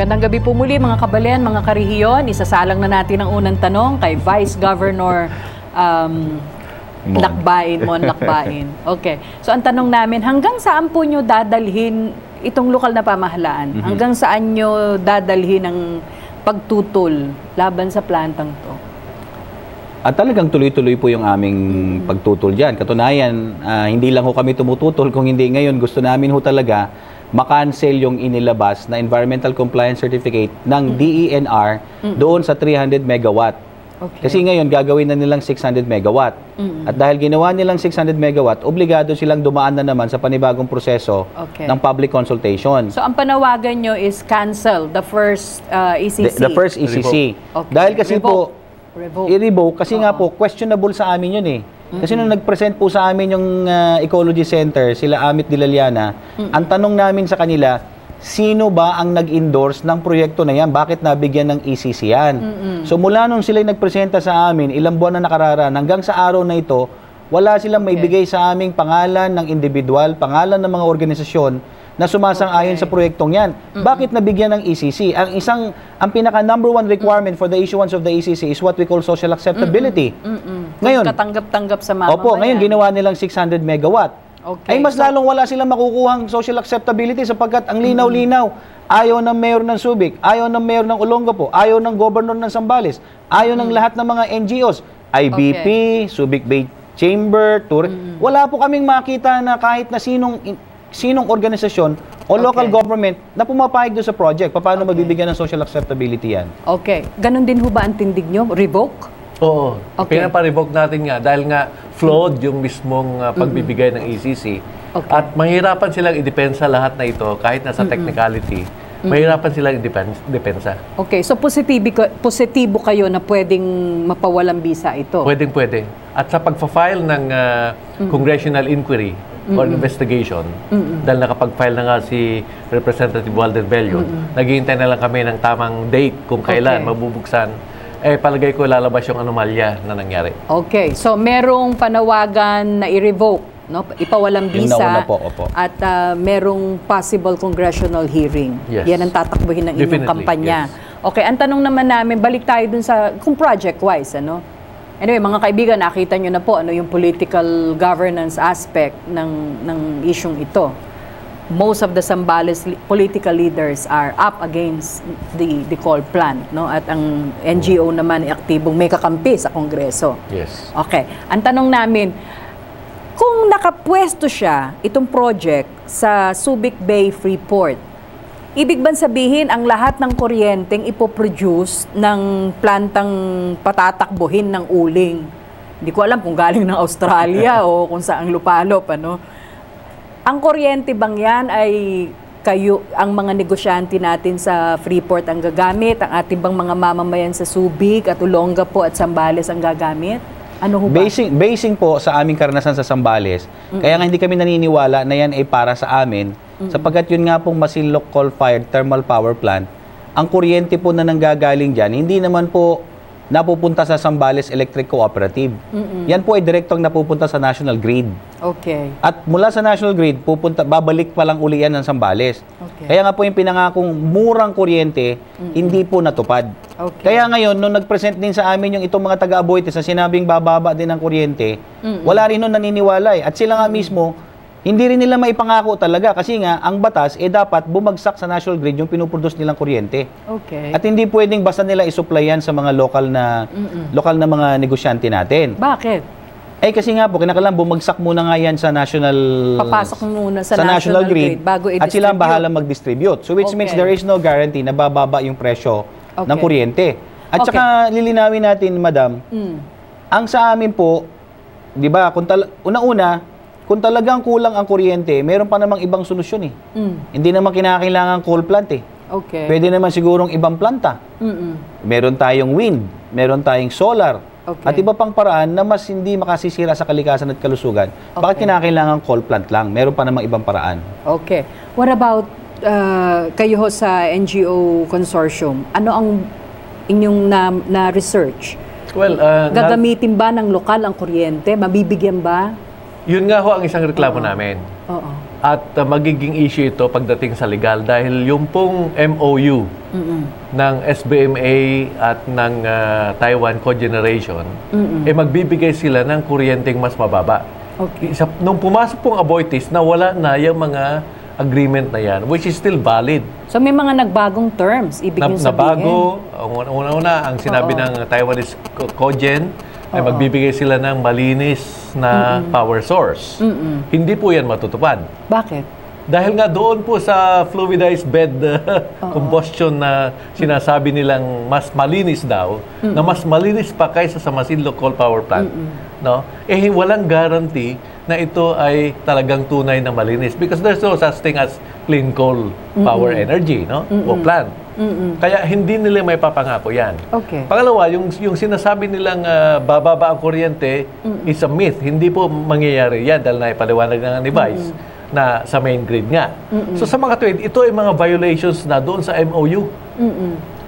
Magandang gabi po muli mga kababayan, mga karehiyon. Isasalang na natin ang unang tanong kay Vice Governor Mon Lacbain. Okay. So ang tanong namin, hanggang saan po nyo dadalhin itong lokal na pamahalaan? Hanggang saan nyo dadalhin ang pagtutol laban sa plantang to? At talagang tuloy-tuloy po yung aming pagtutol dyan. Katunayan, hindi lang ho kami tumututol, kung hindi ngayon gusto namin ho talaga makancel yung inilabas na Environmental Compliance Certificate ng DENR doon sa 300 megawatt. Okay. Kasi ngayon gagawin na nilang 600 megawatt. At dahil ginawa nilang 600 megawatt, obligado silang dumaan na naman sa panibagong proseso ng public consultation. So ang panawagan nyo is cancel the first ECC? The first ECC. Okay. Dahil kasi i-revoke kasi nga po, questionable sa amin yun eh. Kasi nung nag-present po sa amin yung Ecology Center, sila Amit Dilaliana, ang tanong namin sa kanila, sino ba ang nag-endorse ng proyekto na yan? Bakit nabigyan ng ECC yan? So mula nung sila nagpresenta sa amin, ilang buwan na nakararaan, hanggang sa araw na ito, wala silang maibigay sa aming pangalan ng individual, pangalan ng mga organisasyon na sumasang-ayon sa proyektong yan. Bakit nabigyan ng ECC? Ang pinaka number one requirement for the issuance of the ECC is what we call social acceptability. Ngayon, katanggap-tanggap sa mamamayan. Opo, ngayon ginawa nilang 600 megawatt. Okay. Ay mas lalong wala silang makukuhang social acceptability sapagkat ang linaw-linaw. Ayaw ng mayor ng Subic, ayaw ng mayor ng Olongapo, ayaw ng governor ng Zambales, ayaw ng lahat ng mga NGOs, IBP, Subic Bay Chamber, Tour. Wala po kaming makita na kahit na sinong organisasyon o local government na pumapayag doon sa project. Paano mabibigyan ng social acceptability yan? Okay. Ganon din ho ba ang tindig nyo? Revoke? Oo. Pinapa-revoke natin nga dahil nga flawed yung mismong pagbibigay ng ECC. At mahirapan silang idepensa lahat na ito kahit nasa technicality. Mahirapan silang idepensa. Okay. So positibo kayo na pwedeng mapawalang bisa ito? Pwedeng-pwede. At sa pagpa-file ng congressional inquiry or investigation, dahil nakapag-file na nga si Representative Walter Bello, naghihintay na lang kami ng tamang date kung kailan mabubuksan. Palagay ko lalabas yung anomalya na nangyari. Okay. So merong panawagan na i-revoke, no? Ipawalang bisa at merong possible congressional hearing. Yes. Yan ang tatakbuhin ng inyong kampanya. Yes. Okay, ang tanong naman namin, balik tayo dun sa kung project-wise, ano? Anyway, mga kaibigan, nakita nyo na po ano yung political governance aspect ng isyong ito. Most of the Zambales political leaders are up against the coal plant, no? At ang NGO naman ay aktibong may kakampi sa Kongreso. Yes. Okay. Ang tanong namin, kung nakapwesto siya, itong project sa Subic Bay Freeport, ibig bang sabihin ang lahat ng kuryenteng ipoproduce ng plantang patatakbuhin ng uling? Hindi ko alam kung galing ng Australia o kung saang lupalop, ano? Ang kuryente bang yan ay kayo, ang mga negosyante natin sa Freeport ang gagamit? Ang ating bang mga mamamayan sa Subic at Olongapo at Zambales ang gagamit? Ano ho ba? Basing po sa aming karanasan sa Zambales, kaya nga hindi kami naniniwala na yan ay para sa amin, sapagkat yun nga pong Masinloc coal-fired thermal power plant, ang kuryente po na nanggagaling dyan, hindi naman po napupunta sa Zambales Electric Cooperative. Yan po ay direktong napupunta sa National Grid. Okay. At mula sa National Grid, babalik pa lang uli yan ng Zambales. Okay. Kaya nga po yung pinangakong murang kuryente, hindi po natupad. Okay. Kaya ngayon, nung nag-present din sa amin yung itong mga taga-Aboitiz na sinabing bababa din ng kuryente, wala rin nun naniniwala eh. At sila nga mismo, hindi rin nila maipangako talaga kasi nga ang batas dapat bumagsak sa National Grid yung pinuproduce nilang kuryente. Okay. At hindi pwedeng basta nila isupply yan sa mga lokal na mga negosyante natin. Bakit? Kasi nga po, kinakailangan bumagsak muna nga yan sa national... Papasok muna sa National Grid bago i-distribute. At sila ang bahala mag-distribute. So which means there is no guarantee na bababa yung presyo ng kuryente. At saka lilinawin natin, madam, ang sa amin po, di ba, una-una, kung talagang kulang ang kuryente, meron pa namang ibang solusyon eh. Hindi naman kinakailangan coal plant eh. Okay. Pwede naman sigurong ibang planta. Meron tayong wind, meron tayong solar, at iba pang paraan na mas hindi makasisira sa kalikasan at kalusugan. Bakit kinakailangan coal plant lang? Meron pa namang ibang paraan. Okay. What about kayo sa NGO consortium? Ano ang inyong na-research? Well, gagamitin ba ng lokal ang kuryente? Mabibigyan ba? Yun nga ho ang isang reklamo namin. Oo. At magiging issue ito pagdating sa legal dahil yung pong MOU ng SBMA at ng Taiwan Cogeneration, magbibigay sila ng kuryenteng mas mababa. Okay. Nung pumasok pong Aboitiz, nawala na yung mga agreement na yan, which is still valid. So may mga nagbagong terms, ibig yung sabihin? Nabago, una-una, ang sinabi ng Taiwanese Cogen, ay magbibigay sila ng malinis na power source. Hindi po yan matutupad. Bakit? Dahil nga doon po sa fluidized bed combustion na sinasabi nilang mas malinis daw, na mas malinis pa kaysa sa Masinloc Coal Power Plant, no? Walang guarantee na ito ay talagang tunay na malinis because there's no such thing as clean coal power energy, no? O plant. Kaya hindi nila may papangako yan. Okay. Pangalawa, yung sinasabi nilang bababa ang kuryente is a myth. Hindi po mangyayari yan dahil naipaliwanag na ni Vice na sa main grid nga. So sa mga tuwid, ito ay mga violations na doon sa MOU.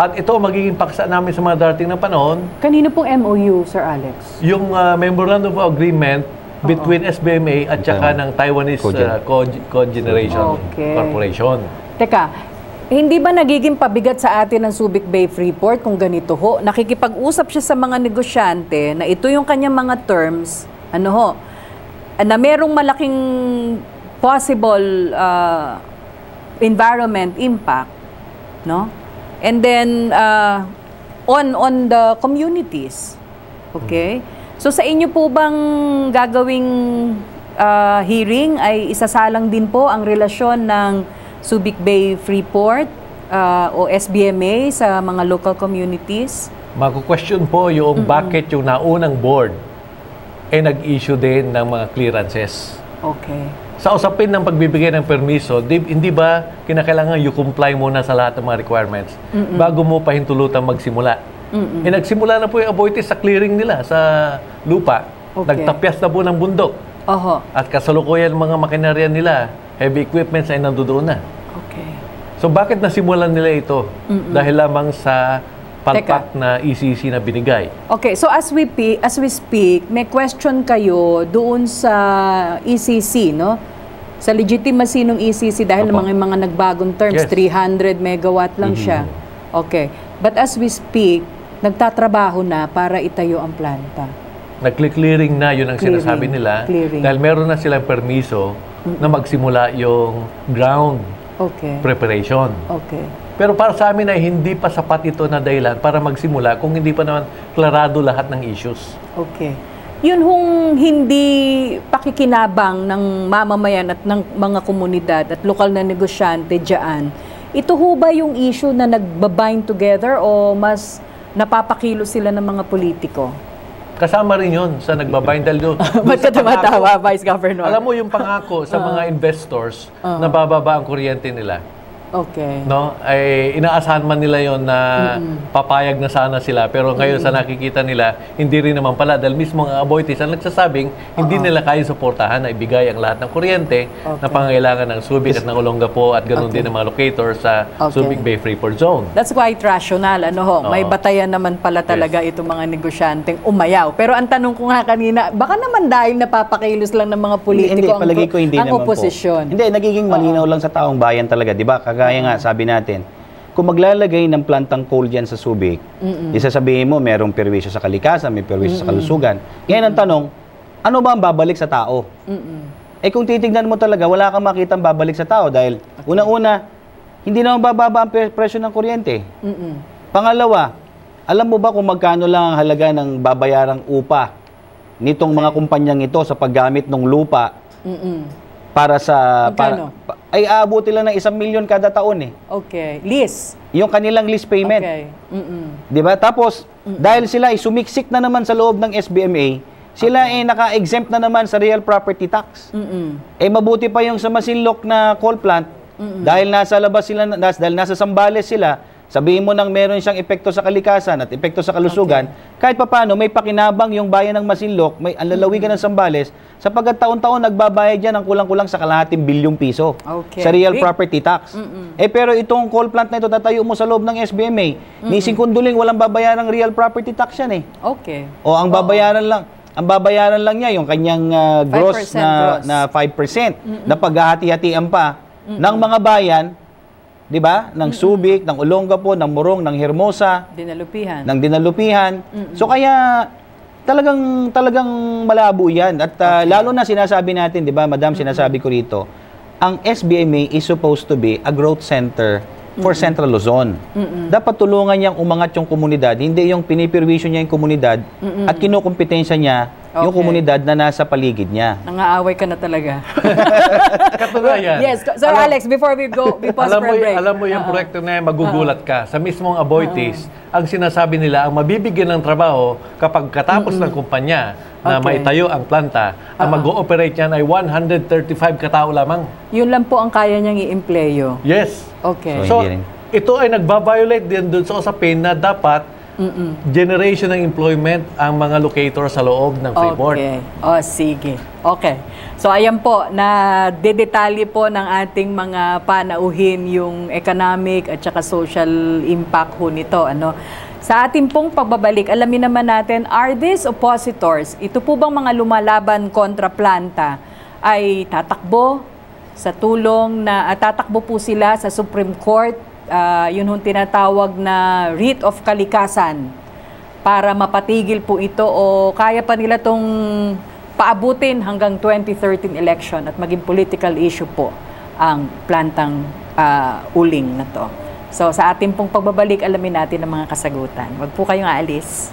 At ito magiging paksa namin sa mga darating na panahon. Kanino pong MOU, Sir Alex? Yung Memorandum of Agreement between SBMA at saka ng Taiwanese Cogeneration Corporation. Teka, hindi ba nagiging pabigat sa atin ang Subic Bay Freeport kung ganito ho? Nakikipag-usap siya sa mga negosyante na ito yung kanyang mga terms, na merong malaking possible environment impact, no? And then on the communities. Okay? So sa inyo po bang gagawing hearing ay isasalang din po ang relasyon ng Subic Bay Freeport o SBMA sa mga local communities? Magko-question po yung bakit yung naunang board nag-issue din ng mga clearances. Okay. Sa usapin ng pagbibigay ng permiso, hindi ba kinakailangan you comply muna sa lahat ng mga requirements bago mo pahintulutang magsimula? Nagsimula na po yung Aboitiz sa clearing nila sa lupa. Okay. Nagtapyas na po ng bundok. At kasalukuyan ng mga makinarya nila, heavy equipments ay nandoon na. Okay. So bakit nasimulan nila ito? Dahil lamang sa palpak na ECC na binigay. Okay, so as we speak, may question kayo doon sa ECC, no? Sa legitimacy ng ECC dahil mga nagbagong terms, 300 megawatt lang siya. Okay. But as we speak, nagtatrabaho na para itayo ang planta. Nag-clearing na, yun ang sinasabi nila. Dahil meron na silang permiso na magsimula yung ground preparation. Okay. Pero para sa amin ay hindi pa sapat ito na dahilan para magsimula kung hindi pa naman klarado lahat ng issues. Okay. Yun hong hindi pakikinabang ng mamamayan at ng mga komunidad at lokal na negosyante dyan, ito ho ba yung issue na nagbabind together o mas napapakilo sila ng mga politiko? Kasama rin yun sa nagbabind dahil doon. Ba't ka tumatawa, Vice Governor? Alam mo yung pangako sa mga investors na bababa ang kuryente nila. Okay. No? Ay inaasahan man nila yon na papayag na sana sila pero ngayon sa nakikita nila hindi rin naman pala dahil mismo ang Aboitiz ang nagsasabing hindi nila kaya suportahan na ibigay ang lahat ng kuryente na pangangailangan ng Subic at ng Olongapo at ganoon din ng mga locators sa Subic Bay Freeport Zone. That's quite rational. May batayan naman pala talaga itong mga negosyanteng umayaw. Pero ang tanong ko nga kanina, baka naman dahil napapakilos lang ng mga politiko ang oposisyon. Hindi, nagiging malinaw lang sa taong bayan talaga, di ba? Kagaya nga, sabi natin, kung maglalagay ng plantang coal dyan sa Subic, isasabihin mo, merong perwisyo sa kalikasan, may perwisyo sa kalusugan. Ngayon ang tanong, ano ba ang babalik sa tao? Kung titignan mo talaga, wala kang makitang babalik sa tao dahil una-una, hindi naman bababa ang presyo ng kuryente. Pangalawa, alam mo ba kung magkano lang ang halaga ng babayarang upa nitong mga kumpanyang ito sa paggamit ng lupa para sa ay aabuti lang ng 1 milyon kada taon Okay. Lease. Yung kanilang lease payment. Okay. 'Di ba? Tapos dahil sila ay sumiksik na naman sa loob ng SBMA, sila ay naka-exempt na naman sa real property tax. Mabuti pa yung sa Masinloc na coal plant dahil nasa labas sila dahil nasa Zambales sila. Sabihin mo nang meron siyang epekto sa kalikasan at epekto sa kalusugan, kahit papaano may pakinabang yung bayan ng Masinloc, may ang lalawigan ng Zambales, sapagkat taon-taon nagbabayad yan ng kulang-kulang sa kalahating bilyong piso sa real property tax. Pero itong coal plant na ito, tatayo mo sa loob ng SBMA, ni Singkunduling walang babayarang real property tax yan Okay. O ang babayaran lang, ang babayaran lang niya yung kanyang gross 5% na 5% na paghahati-hatian pa ng mga bayan, 'di ba? Ng Subic, ng Olongapo, ng Morong, ng Hermosa, Dinalupihan. ng Dinalupihan. So kaya talagang malabo 'yan at lalo na sinasabi natin, 'di ba, Madam, sinasabi ko rito, ang SBMA is supposed to be a growth center for Central Luzon. Dapat tulungan niyang umangat yung komunidad, hindi yung pinipirwisyo niya yung komunidad at kinukumpetensya niya yung komunidad na nasa paligid niya. Nangaaway ka na talaga. Katunayan. Yes, Sir Alex, before we pause for a break. Alam mo yung proyekto na yan, magugulat ka. Sa mismong Aboitiz, ang sinasabi nila, ang mabibigyan ng trabaho kapag katapos ng kumpanya na maitayo ang planta, ang mag-ooperate yan ay 135 katao lamang. Yun lang po ang kaya niyang i-empleyo. Yes. Okay. So, ito ay nagbabiolate din dun sa usapin na dapat generation ng employment ang mga locator sa loob ng Freeport. Okay. O, sige. Okay. So, ayan po, na dedetalye po ng ating mga panauhin yung economic at saka social impact ho nito. Ano? Sa ating pong pagbabalik, alamin naman natin, are these oppositors, ito po bang mga lumalaban kontra planta, ay tatakbo sa tulong na tatakbo po sila sa Supreme Court, yun yung tinatawag na writ of kalikasan para mapatigil po ito o kaya pa nila tong paabutin hanggang 2013 election at maging political issue po ang plantang uling na to. So sa ating pong pagbabalik, alamin natin ang mga kasagutan. Huwag po kayong aalis.